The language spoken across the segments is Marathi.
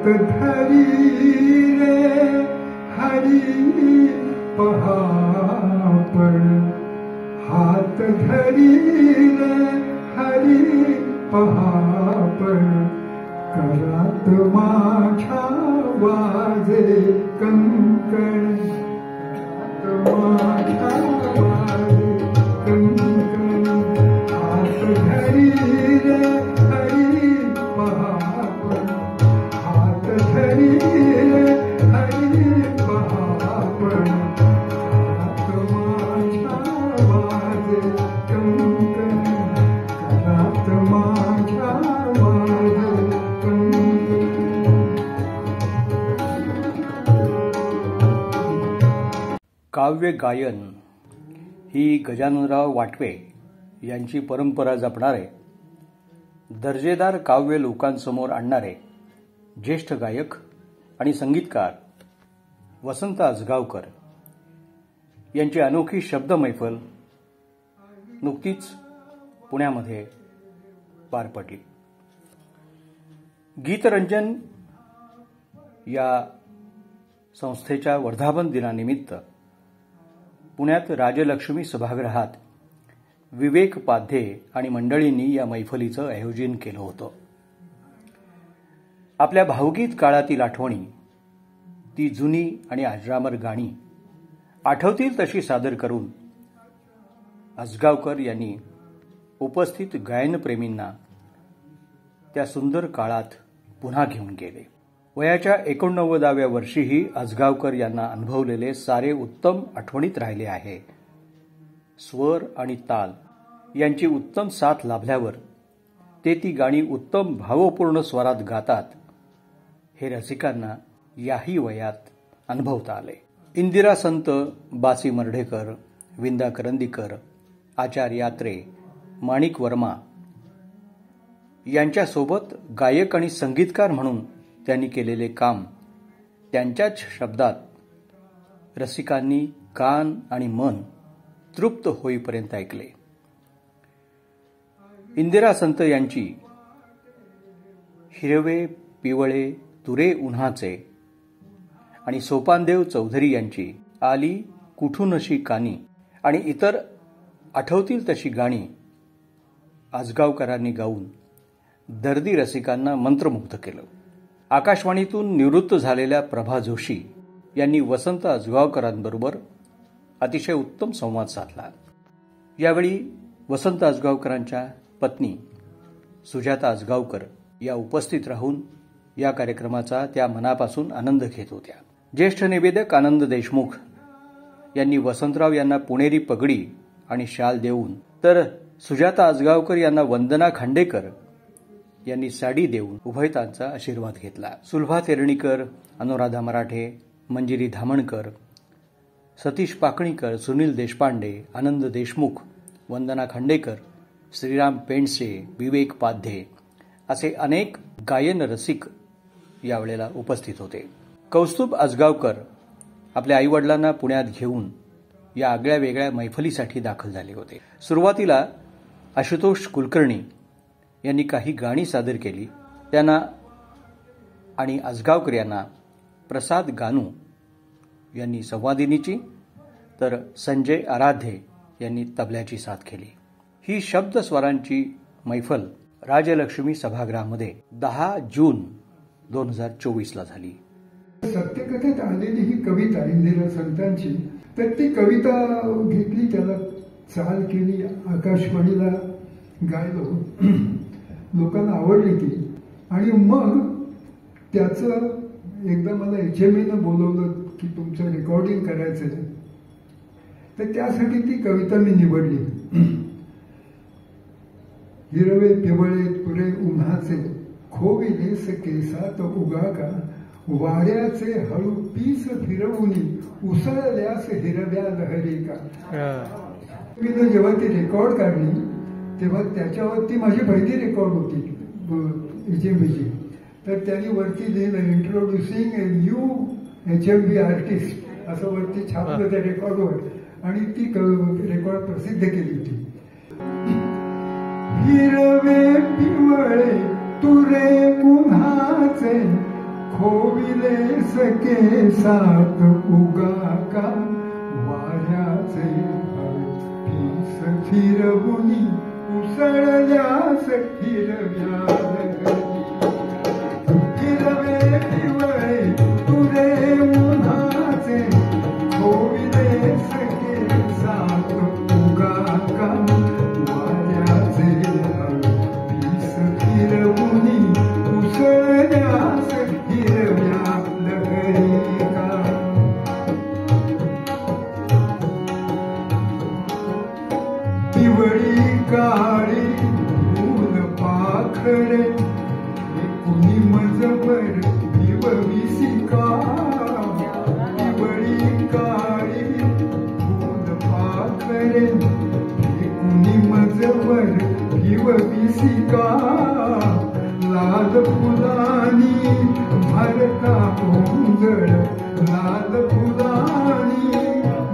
धरी रे हरी पहापण, हात धरी रे हरी पहापण, करात माझ्या वाजे कंकण, माझ्या वाजे कंकण, हात धरी रे हरी पहापण, हात धरी रे हरी पहापण, करात माझ्या वाजे कंकण, करात माझ्या वाजे कंकण. काव्य गायन ही गजाननराव वाटवे यांची परंपरा जपणारे, दर्जेदार काव्य लोकांसमोर आणणारे ज्येष्ठ गायक आणि संगीतकार वसंत आसगावकर यांची अनोखी शब्द मैफल नुकतीच पुण्यामध्ये पार पडली. गीतरंजन या संस्थेच्या वर्धापन दिनानिमित्त पुण्यात राजलक्ष्मी सभागृहात विवेक पाध्ये आणि मंडळींनी या मैफलीचं आयोजन केलं होतं. आपल्या भावगीत काळातील आठवणी, ती जुनी आणि अजरामर गाणी आठवतील तशी सादर करून आसगावकर यांनी उपस्थित गायनप्रेमींना त्या सुंदर काळात पुन्हा घेऊन गेले. वयाच्या 89व्या वर्षीही आसगावकर यांना अनुभवलेले सारे उत्तम आठवणीत राहिले आहे. स्वर आणि ताल यांची उत्तम साथ लाभल्यावर ते ती गाणी उत्तम भावपूर्ण स्वरात गातात, हे रसिकांना याही वयात अनुभवता आले. इंदिरा संत, बासी मर्ढेकर, विंदा करंदीकर, आचार्य यात्रे, माणिक वर्मा यांच्यासोबत गायक आणि संगीतकार म्हणून त्यांनी केलेले काम त्यांच्याच शब्दात रसिकांनी कान आणि मन तृप्त होईपर्यंत ऐकले. इंदिरा संत यांची हिरवे पिवळे तुरे उन्हाचे आणि सोपानदेव चौधरी यांची आली कुठून अशी कानी आणि इतर आठवतील तशी गाणी आसगावकरांनी गाऊन दर्दी रसिकांना मंत्रमुग्ध केलं. आकाशवाणीतून निवृत्त झालेल्या प्रभा जोशी यांनी वसंत आसगावकरांबरोबर अतिशय उत्तम संवाद साधला. यावेळी वसंत आसगावकरांच्या पत्नी सुजाता आसगावकर या उपस्थित राहून या कार्यक्रमाचा त्या मनापासून आनंद घेत होत्या. ज्येष्ठ निवेदक आनंद देशमुख यांनी वसंतराव यांना पुणेरी पगडी आणि शाल देऊन, तर सुजाता आसगावकर यांना वंदना खांडेकर यांनी साडी देऊन उभयतांचा आशीर्वाद घेतला. सुलभा तेरणीकर, अनुराधा मराठे, मंजिरी धामणकर, सतीश पाकणीकर, सुनील देशपांडे, आनंद देशमुख, वंदना खांडेकर, श्रीराम पेंडसे, विवेक पाध्ये असे अनेक गायन रसिक यावेळेला उपस्थित होते. कौस्तुभ आसगावकर आपल्या आईवडिलांना पुण्यात घेऊन या आगळ्या वेगळ्या मैफलीसाठी दाखल झाले होते. सुरुवातीला आशुतोष कुलकर्णी यांनी काही गाणी सादर केली. त्यांना आणि आसगावकर यांना प्रसाद गानू यांनी संवादिनीची, तर संजय आराध्ये यांनी तबल्याची साथ केली. ही शब्द स्वरांची मैफल राजलक्ष्मी सभागृहामध्ये 10 जून 2024 झाली. सत्यकथेत आलेली ही कविता इंदिरा संतांची, तर ती कविता घेतली, त्याला चाल केली, आकाशवाणीला गायलो, लोकांना आवडली ती. आणि मग त्याचं एकदा मला HMAनं बोलवलं की तुमचं रेकॉर्डिंग करायचं, तर त्यासाठी ती कविता मी निवडली. हिरवे पिवळे तुरे उन्हाचे, खोविलेस केसात उगा का, वाड्याचे हळू पीस फिरवूनी, उसळल्यास हिरव्या लहरी का. मी जेव्हा ती रेकॉर्ड काढली तेव्हा त्याच्यावरती माझी पहिली रेकॉर्ड होती HMBची, तर त्यांनी वरती लिहिलं introducing a new HMB artist असं वरती छापलं त्या रेकॉर्डवर, आणि ती रेकॉर्ड प्रसिद्ध केली होती. हिरवे पिवळे तुरे उन्हाचे, खोविले सके सात उगा का वाऱ्याचे पीस फिरवुनी उसळल्यास हिरव्या हिरवे पिवळे तुरे उन्हाचे खोविले सके सात उगा का वाऱ्याचे पीस फिरवुनी उसळल्यास हिरव्या लहरी का पिवळी काळी फूल पाखरे कुणी मजबर विवविसिका पिवळी काळी फूल पाखरे कुणी मजबर विवविसिका लाल फुलानी भरता गोंधळ लाल फुलानी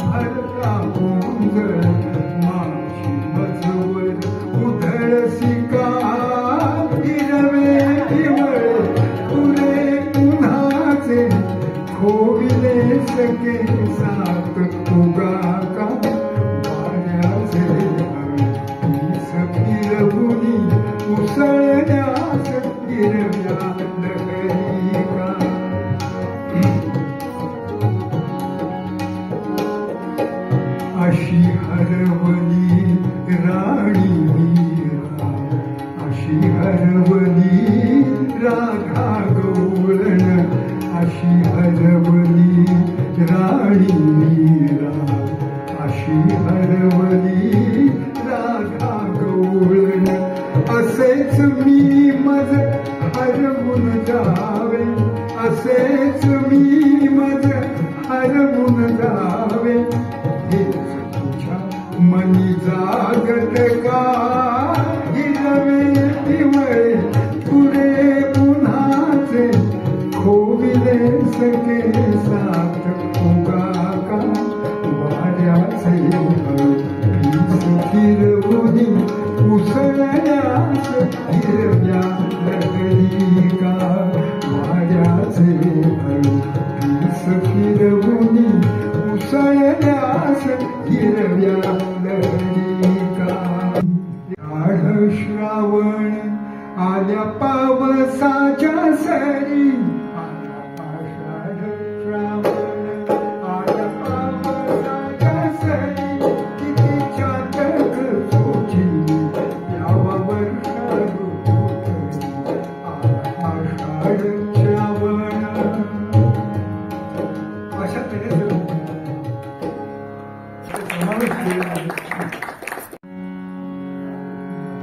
भरता गोंधळ माशी मजवर उधळसिका हिरवे पिवळे तुरे उन्हाचे खोविले सके सात उगा का वाऱ्याचे पीस फिरवुनी उसळल्यास हिरव्या लहरी का अशी हरवली राणी मीरा अशी हरवली राधा गवळण अशी हरवली राणी मीरा अशी हरवली राधा गवळण असेच मी मज हरवून जावे असेच मी मज हरवून जावे हेच तुझ्या मनी जागत का हिरवे पिवळे तुरे उन्हाचे खोविले सके सात उगा का वाऱ्याचे पीस फिरवुनी उसळल्यास हिरव्या लहरी का वाऱ्याचे पीस फिरवुनी उसळल्यास हिरव्या लहरी का आढ श्रावण आल्या पावसाच्या सरी आषाढ श्रावण आल्या पावसाच्या सरी किती चातक सोची यावा वर्षा ऋतू आषाढ श्रावण अशा तऱ्हेचं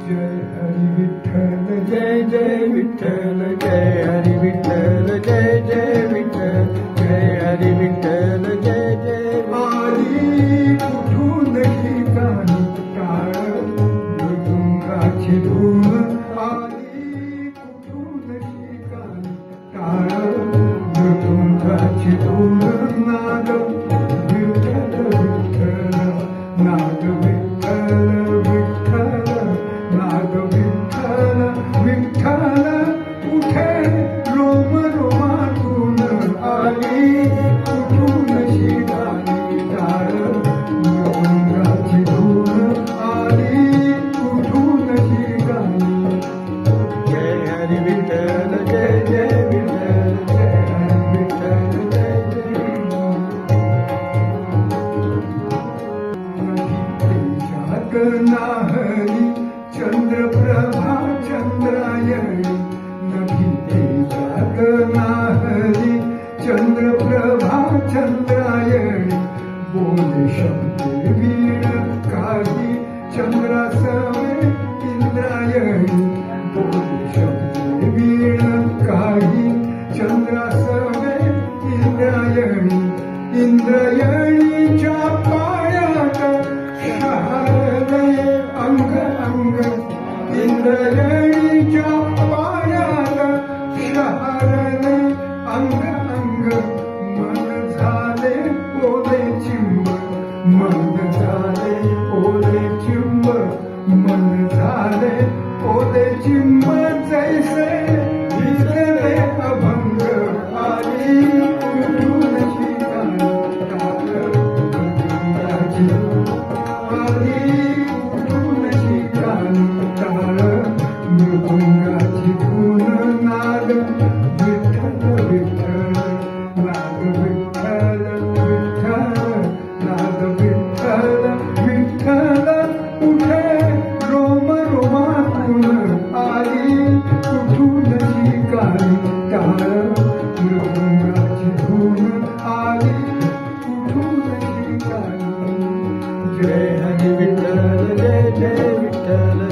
जय हरी विठ्ठल जय जय विठ्ठल जय हरी विठ्ठल जय जय विठ्ठल जय हरी विठ्ठल जय जय आली कुठून ठिकाणी टाळ मृदुंगाची धून आली कुठून ठिकाणी टाळ मृदुंगाची धून नाद विठ्ठल विठ्ठल नाद विठ्ठल विठ्ठल नाद विठ्ठल विठ्ठल उठे रोम रोमातून आली कुठून शिकाली टाळ मृदुंगाची धून आली कुठून शिकाली जय हरी विठ्ठल जय जय विठ्ठल जय हरी विठ्ठल जय जय नाहरी चंद्रप्रभा चंद्रायणी नभी तेजात नाहरी चंद्रप्रभा चंद्रायणी बोले शब्द वीण काही चंद्रासवे इंद्रायणी बोले शब्द वीण काही चंद्रासवे इंद्रायणी इंद्रायणीच्या पायात शहारले अंग अंग इंद्रायणीच्या पायात शहारले अंग अंग मन झाले ओले चिंब मन झाले ओले चिंब मन झाले ओले चिंब जैसे भिजले अभंग मृदुंगाची धून नाद विठ्ठल विठ्ठल नाद विठ्ठल विठ्ठल नाद विठ्ठल विठ्ठल उठे रोम रोमातून आली कुठून शिकाली टाळ मृदुंगाची धून आली कुठून शिकाली जय हरी विठ्ठल जय जय विठ्ठल